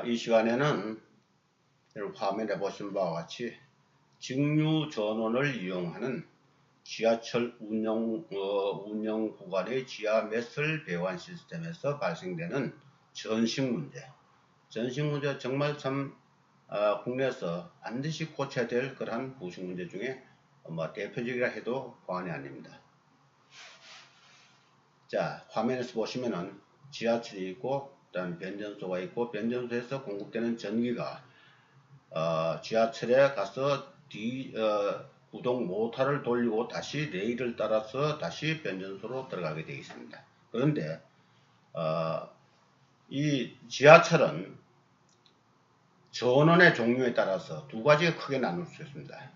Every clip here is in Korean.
이 시간에는 여러분 화면에 보신 바와 같이 직류 전원을 이용하는 지하철 운영 구간의 지하 매설 배관 시스템에서 발생되는 전식 문제. 전식 문제 정말 참 국내에서 반드시 고쳐야 될 그러한 부식 문제 중에 대표적이라 해도 과언이 아닙니다. 자, 화면에서 보시면은 지하철이 있고 그다음 변전소가 있고 변전소에서 공급되는 전기가 지하철에 가서 구동 모터를 돌리고 다시 레일을 따라서 다시 변전소로 들어가게 되어 있습니다. 그런데 이 지하철은 전원의 종류에 따라서 두 가지가 크게 나눌 수 있습니다.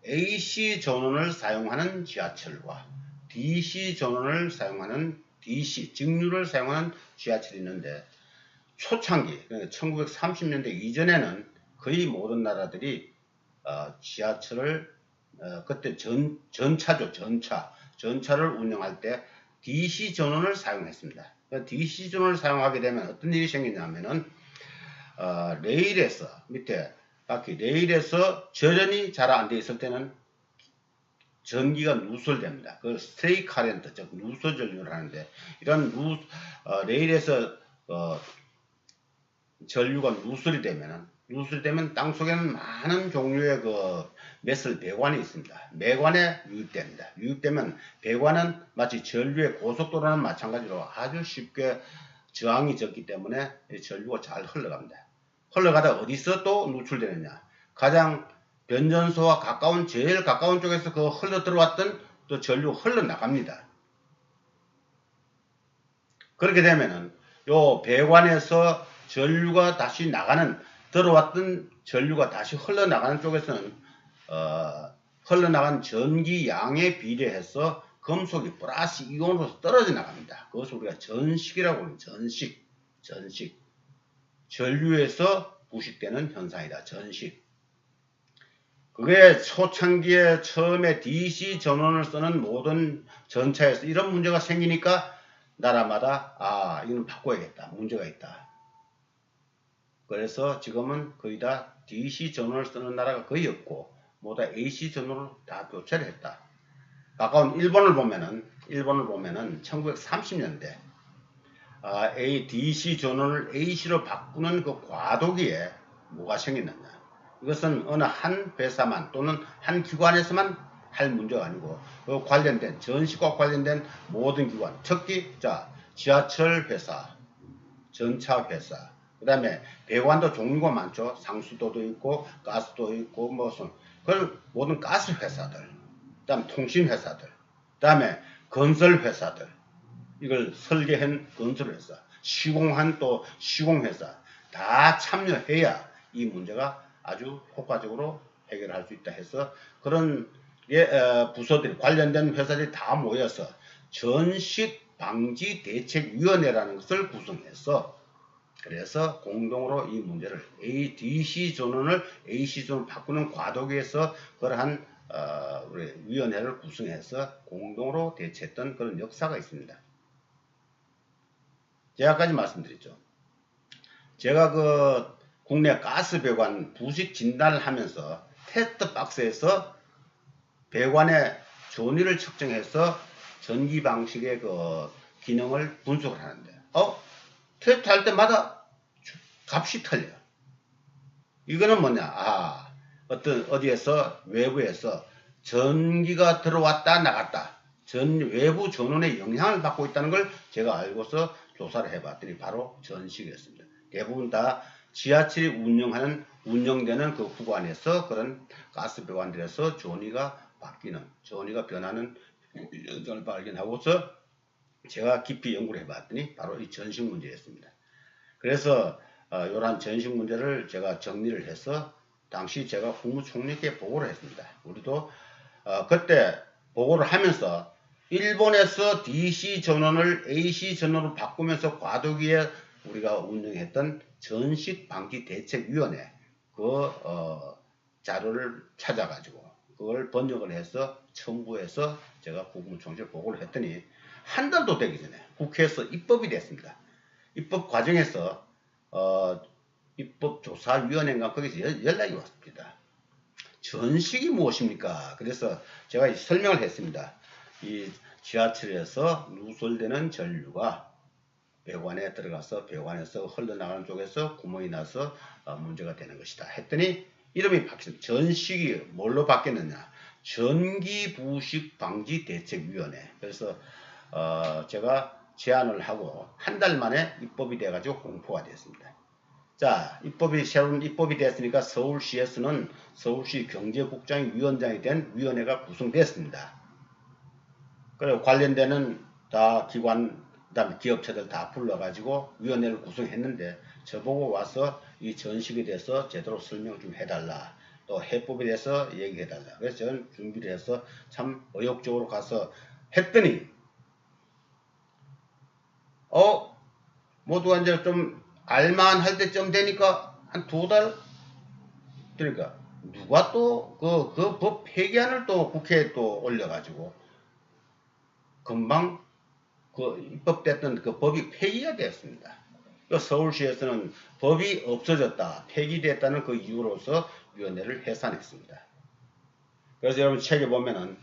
AC 전원을 사용하는 지하철과 DC 전원을 사용하는 DC 직류를 사용하는 지하철이 있는데, 초창기 그러니까 1930년대 이전에는 거의 모든 나라들이 지하철을 그때 전차죠. 전차를 운영할 때 DC 전원을 사용했습니다. DC 전원을 사용하게 되면 어떤 일이 생기냐면은 레일에서 밑에 바퀴 레일에서 절연이 잘 안 돼 있을 때는 전기가 누설됩니다. 그 스트레이 카렌트, 즉 누설 전류를 하는데, 이런 레일에서 전류가 누설이 되면 땅 속에는 많은 종류의 매설 배관이 있습니다. 배관에 유입됩니다. 유입되면 배관은 마치 전류의 고속도로는 마찬가지로 아주 쉽게 저항이 적기 때문에 전류가 잘 흘러갑니다. 흘러가다 어디서 또 누출되느냐? 가장 변전소와 제일 가까운 쪽에서 흘러 들어왔던 또 전류가 흘러나갑니다. 그렇게 되면은 요 배관에서 전류가 다시 들어왔던 전류가 다시 흘러나가는 쪽에서는 흘러나간 전기 양에 비례해서 금속이 플러스 이온으로 떨어져 나갑니다. 그것을 우리가 전식이라고 합니다. 전식. 전류에서 부식되는 현상이다. 전식. 그게 초창기에 처음에 DC 전원을 쓰는 모든 전차에서 이런 문제가 생기니까 나라마다 이건 바꿔야겠다. 문제가 있다. 그래서 지금은 거의 다 DC 전원을 쓰는 나라가 거의 없고 모두 AC 전원으로 다 교체를 했다. 가까운 일본을 보면은 1930년대 DC 전원을 AC로 바꾸는 그 과도기에 뭐가 생겼느냐? 이것은 어느 한 회사만 또는 한 기관에서만 할 문제가 아니고 그 관련된 전식과 관련된 모든 기관, 특히 지하철 회사, 전차 회사, 그 다음에 배관도 종류가 많죠. 상수도도 있고 가스도 있고 그 모든 가스 회사들, 그 다음 통신 회사들, 그 다음에 건설 회사들, 이걸 설계한 건설 회사, 시공한 또 시공 회사 다 참여해야 이 문제가 아주 효과적으로 해결할 수 있다 해서 그런 부서들이 관련된 회사들이 다 모여서 전식 방지 대책위원회라는 것을 구성해서 그래서 공동으로 이 문제를 DC 전원을 AC 전원을 바꾸는 과도기에서 그러한 우리 위원회를 구성해서 공동으로 대처했던 그런 역사가 있습니다. 제가 아까 말씀드렸죠. 제가 국내 가스 배관 부식 진단을 하면서 테스트 박스에서 배관의 전위를 측정해서 전기 방식의 기능을 분석을 하는데 테스트 할 때마다 값이 틀려요. 이거는 뭐냐? 어디에서 외부에서 전기가 들어왔다 나갔다, 외부 전원의 영향을 받고 있다는 걸 제가 알고서 조사를 해봤더니 바로 전식이었습니다. 대부분 다 지하철이 운영되는 그 구간에서 그런 가스 배관들에서 전위가 변하는 현상을 발견하고서 제가 깊이 연구를 해봤더니 바로 이 전식 문제였습니다. 그래서 이러한 전식 문제를 제가 정리를 해서 당시 제가 국무총리께 보고를 했습니다. 우리도 그때 보고를 하면서 일본에서 DC 전원을 AC 전원으로 바꾸면서 과도기에 우리가 운영했던 전식 방지 대책위원회 자료를 찾아가지고 그걸 번역을 해서 첨부해서 제가 국무총리에 보고를 했더니 한 달도 되기 전에 국회에서 입법이 됐습니다. 입법 과정에서 입법조사위원회인가 거기서 연락이 왔습니다. 전식이 무엇입니까? 그래서 제가 설명을 했습니다. 이 지하철에서 누설되는 전류가 배관에 들어가서 배관에서 흘러나가는 쪽에서 구멍이 나서 문제가 되는 것이다 했더니 이름이 바뀌었습니다. 전식이 뭘로 바뀌었느냐? 전기부식방지대책위원회. 그래서 제가 제안을 하고 한 달 만에 입법이 돼가지고 공포가 됐습니다. 자, 새로운 입법이 됐으니까 서울시에서는 서울시 경제국장이 위원장이 된 위원회가 구성됐습니다. 그리고 관련되는 다 기관, 그다음에 기업체들 다 불러가지고 위원회를 구성했는데 저보고 와서 이 전식에 대해서 제대로 설명 좀 해달라. 또 해법에 대해서 얘기해달라. 그래서 저는 준비를 해서 참 의욕적으로 가서 했더니 모두가 이제 좀 알만할 때쯤 되니까 한 2달 그러니까 누가 또 그 법 폐기안을 또 국회에 또 올려가지고 금방 그 입법됐던 그 법이 폐기가 되었습니다. 서울시에서는 법이 없어졌다, 폐기됐다는 그 이유로서 위원회를 해산했습니다. 그래서 여러분 책에 보면은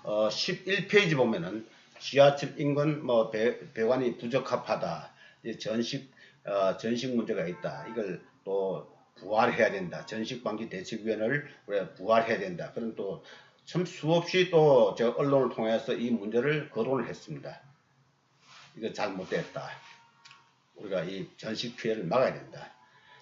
11페이지 보면은 지하철 인근 뭐 배관이 부적합하다, 전식 문제가 있다. 이걸 또 부활해야 된다. 전식방지대책위원회를 부활해야 된다. 그런 또 참 수없이 또 제가 언론을 통해서 이 문제를 거론을 했습니다. 이거 잘못됐다. 우리가 이 전식 피해를 막아야 된다.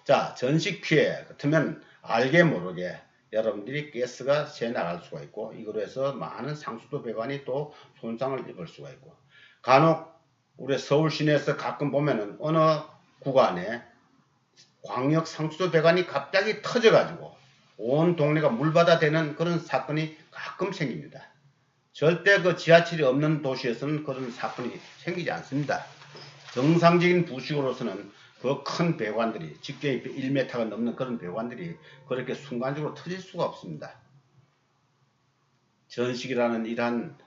자, 전식 피해 같으면 알게 모르게 여러분들이 가스가 새 나갈 수가 있고 이거로 해서 많은 상수도 배관이 또 손상을 입을 수가 있고 간혹 우리 서울 시내에서 가끔 보면은 어느 구간에 광역 상수도 배관이 갑자기 터져가지고 온 동네가 물바다 되는 그런 사건이 가끔 생깁니다. 절대 그 지하철이 없는 도시에서는 그런 사건이 생기지 않습니다. 정상적인 부식으로서는 그 큰 배관들이 직경이 1m가 넘는 그런 배관들이 그렇게 순간적으로 터질 수가 없습니다. 전식이라는 이러한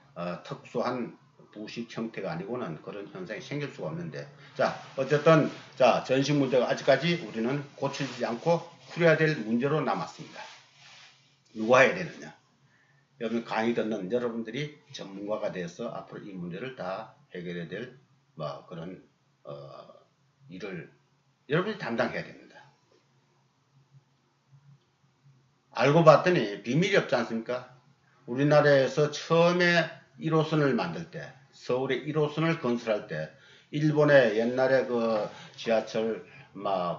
특수한 부식 형태가 아니고는 그런 현상이 생길 수가 없는데, 자 어쨌든 자 전식 문제가 아직까지 우리는 고쳐지지 않고 풀어야 될 문제로 남았습니다. 누가 해야 되느냐? 여러분 강의 듣는 여러분들이 전문가가 돼서 앞으로 이 문제를 다 해결해야 될 그런 일을 여러분이 담당해야 됩니다. 알고 봤더니 비밀이 없지 않습니까? 우리나라에서 처음에 1호선을 만들 때, 서울에 1호선을 건설할 때 일본의 옛날에 그 지하철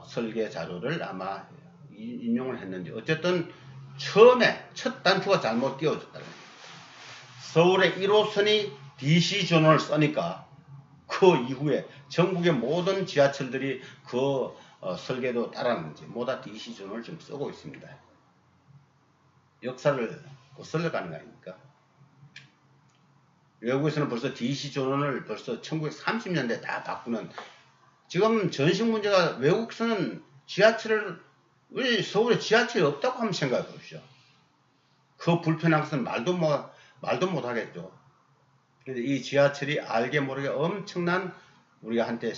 설계 자료를 아마 인용을 했는지 어쨌든 처음에 첫 단추가 잘못 끼워졌다는 겁니다. 서울의 1호선이 DC 전원을 쓰니까 그 이후에 전국의 모든 지하철들이 그 설계도 따랐는지 모두 DC 전원을 지금 쓰고 있습니다. 역사를 거슬러가는 거 아닙니까? 외국에서는 벌써 DC 전원을 벌써 1930년대 다 바꾸는, 지금 전식 문제가 외국에서는 우리 서울에 지하철이 없다고 한번 생각해 보십시오. 그 불편한 것은 말도 못 하겠죠. 근데 이 지하철이 알게 모르게 엄청난 우리가 한테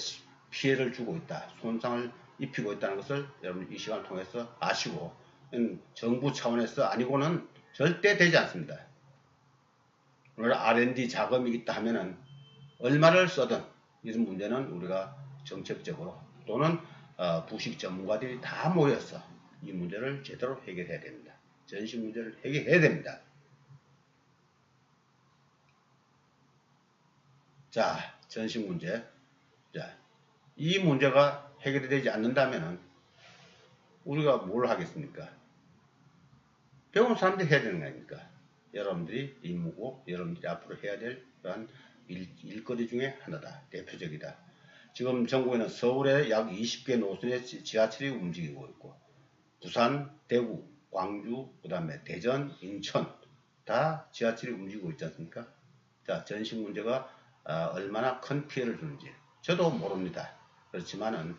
피해를 주고 있다, 손상을 입히고 있다는 것을 여러분 이 시간을 통해서 아시고, 정부 차원에서 아니고는 절대 되지 않습니다. 오늘 R&D 자금이 있다 하면은 얼마를 써든 이런 문제는 우리가 정책적으로 또는 부식 전문가들이 다 모여서 이 문제를 제대로 해결해야 됩니다. 전식 문제를 해결해야 됩니다. 자, 전식 문제. 자, 이 문제가 해결이 되지 않는다면은 우리가 뭘 하겠습니까? 배운 사람들이 해야 되는 거 아닙니까? 여러분들이 임무고 여러분들이 앞으로 해야 될 그런 일거리 중에 하나다. 대표적이다. 지금 전국에는 서울에 약 20개 노선의 지하철이 움직이고 있고 부산, 대구, 광주, 그 다음에 대전, 인천 다 지하철이 움직이고 있지 않습니까? 자, 전식 문제가 얼마나 큰 피해를 주는지 저도 모릅니다. 그렇지만은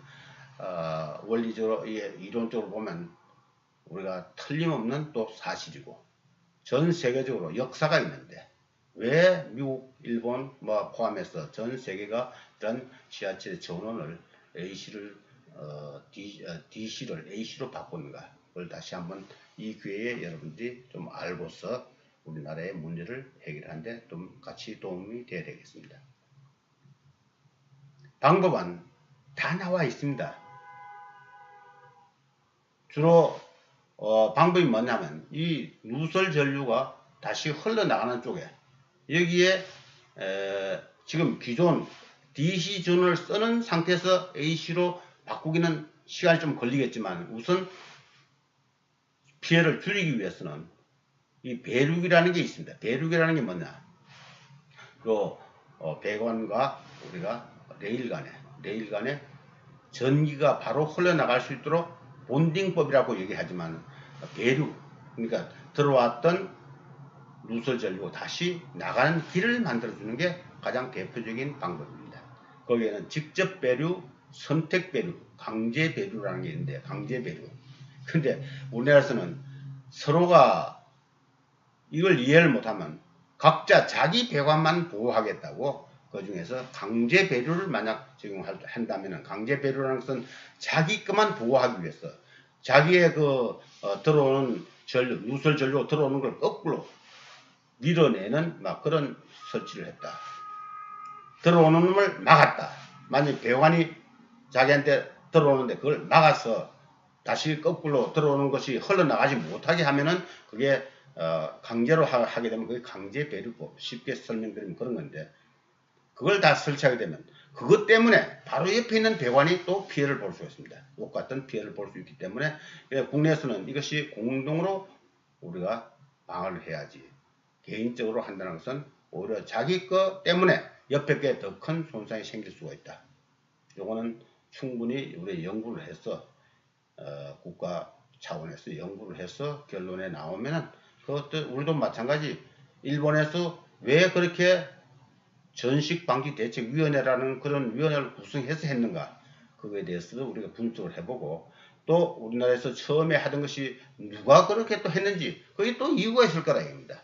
원리적으로 이론적으로 보면 우리가 틀림없는 또 사실이고 전 세계적으로 역사가 있는데 왜 미국, 일본 포함해서 전 세계가 이런 지하철의 전원을 A씨를 DC를 AC로 바꾸는가, 그걸 다시 한번 이 기회에 여러분들이 좀 알고서 우리나라의 문제를 해결하는데 좀 같이 도움이 되어야 되겠습니다. 방법은 다 나와 있습니다. 주로 방법이 뭐냐면 이 누설 전류가 다시 흘러나가는 쪽에 여기에 지금 기존 DC 전원을 쓰는 상태에서 AC로 바꾸기는 시간이 좀 걸리겠지만 우선 피해를 줄이기 위해서는 이 배류기라는 게 있습니다. 배류기라는 게 뭐냐? 배관과 우리가 레일 간에 전기가 바로 흘러나갈 수 있도록 본딩법이라고 얘기하지만 배류, 그러니까 들어왔던 누설 전류가 다시 나가는 길을 만들어주는 게 가장 대표적인 방법입니다. 거기에는 직접 배류, 선택 배류, 강제 배류라는 게 있는데, 강제 배류. 근데 우리나라에서는 서로가 이걸 이해를 못하면 각자 자기 배관만 보호하겠다고 그 중에서 강제 배류를 만약 적용한다면 강제 배류라는 것은 자기 것만 보호하기 위해서 자기의 들어오는 전류, 누설 전류가 들어오는 걸 거꾸로 밀어내는 그런 설치를 했다. 들어오는 놈을 막았다. 만약 배관이 자기한테 들어오는데 그걸 막아서 다시 거꾸로 들어오는 것이 흘러나가지 못하게 하면은 그게 강제로 하게 되면 그게 강제 배류법, 쉽게 설명드리면 그런 건데, 그걸 다 설치하게 되면 그것 때문에 바로 옆에 있는 배관이 또 피해를 볼 수 있습니다. 똑같은 피해를 볼 수 있기 때문에 국내에서는 이것이 공동으로 우리가 방어를 해야지, 개인적으로 한다는 것은 오히려 자기 것 때문에 옆에 게 더 큰 손상이 생길 수가 있다. 요거는 충분히 우리 연구를 해서 국가 차원에서 연구를 해서 결론에 나오면은, 그것도 우리도 마찬가지 일본에서 왜 그렇게 전식방지대책위원회라는 그런 위원회를 구성해서 했는가, 그거에 대해서도 우리가 분석을 해보고, 또 우리나라에서 처음에 하던 것이 누가 그렇게 또 했는지 그게 또 이유가 있을 거라 입니다.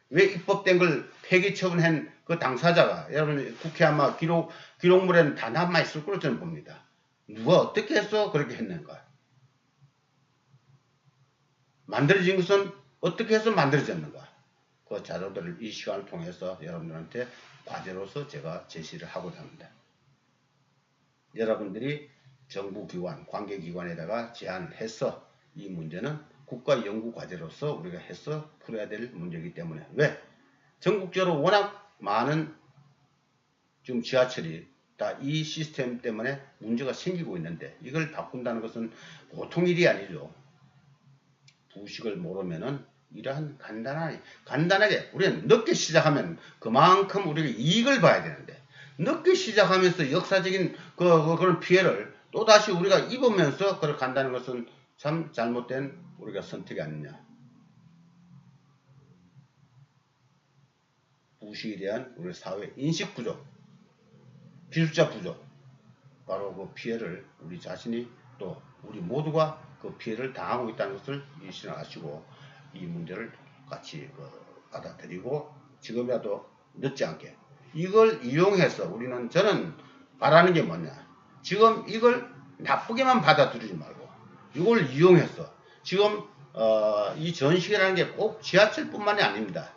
왜 입법된 걸 폐기 처분한 그 당사자가, 여러분 국회 아마 기록물에는 다 남아있을 거로 저는 봅니다. 누가 어떻게 해서 그렇게 했는가, 만들어진 것은 어떻게 해서 만들어졌는가, 그 자료들을 이 시간을 통해서 여러분들한테 과제로서 제가 제시를 하고자 합니다. 여러분들이 정부기관, 관계기관에다가 제안을 해서 이 문제는 국가연구과제로서 우리가 해서 풀어야 될 문제이기 때문에, 왜? 전국적으로 워낙 많은 지금 지하철이 다 이 시스템 때문에 문제가 생기고 있는데 이걸 바꾼다는 것은 보통 일이 아니죠. 부식을 모르면은 이러한 간단하게 우리는 늦게 시작하면 그만큼 우리가 이익을 봐야 되는데, 늦게 시작하면서 역사적인 그런 피해를 또다시 우리가 입으면서 그렇게 간다는 것은 참 잘못된 우리가 선택이 아니냐. 부식에 대한 우리 사회 인식 부족, 기술자 부족, 바로 그 피해를 우리 자신이 또 우리 모두가 그 피해를 당하고 있다는 것을 이시는 아시고 이 문제를 같이 받아들이고 지금이라도 늦지 않게 이걸 이용해서 저는 바라는 게 뭐냐, 지금 이걸 나쁘게만 받아들이지 말고 이걸 이용해서 지금 이 전시회라는 게 꼭 지하철뿐만이 아닙니다.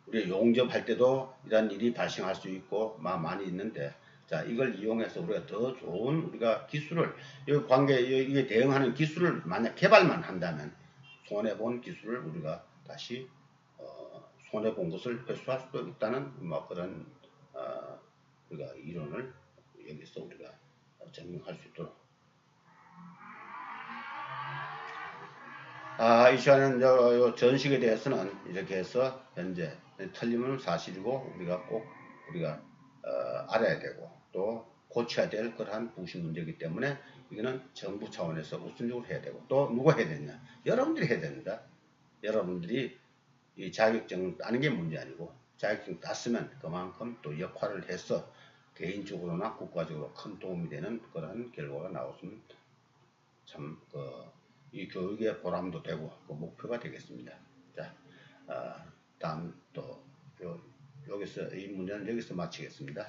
우리 용접할 때도 이런 일이 발생할 수 있고 많이 있는데, 자, 이걸 이용해서 우리가 더 좋은 우리가 기술을, 이게 대응하는 기술을 만약 개발만 한다면 손해본 기술을 우리가 다시 손해본 것을 회수할 수도 있다는 그런 우리가 이론을 여기서 우리가 증명할 수 있도록. 이 시간은 전식에 대해서는 이렇게 해서 현재 틀림은 사실이고 우리가 알아야 되고 또 고쳐야 될 그러한 부식 문제이기 때문에 이거는 정부 차원에서 우선적으로 해야 되고, 또 누가 해야 되냐? 여러분들이 해야 됩니다. 여러분들이 이 자격증을 따는 게 문제 아니고 자격증 땄으면 그만큼 또 역할을 해서 개인적으로나 국가적으로 큰 도움이 되는 그런 결과가 나왔으면 참 이 교육의 보람도 되고 그 목표가 되겠습니다. 자, 다음 또 여기서 이 문제는 여기서 마치겠습니다.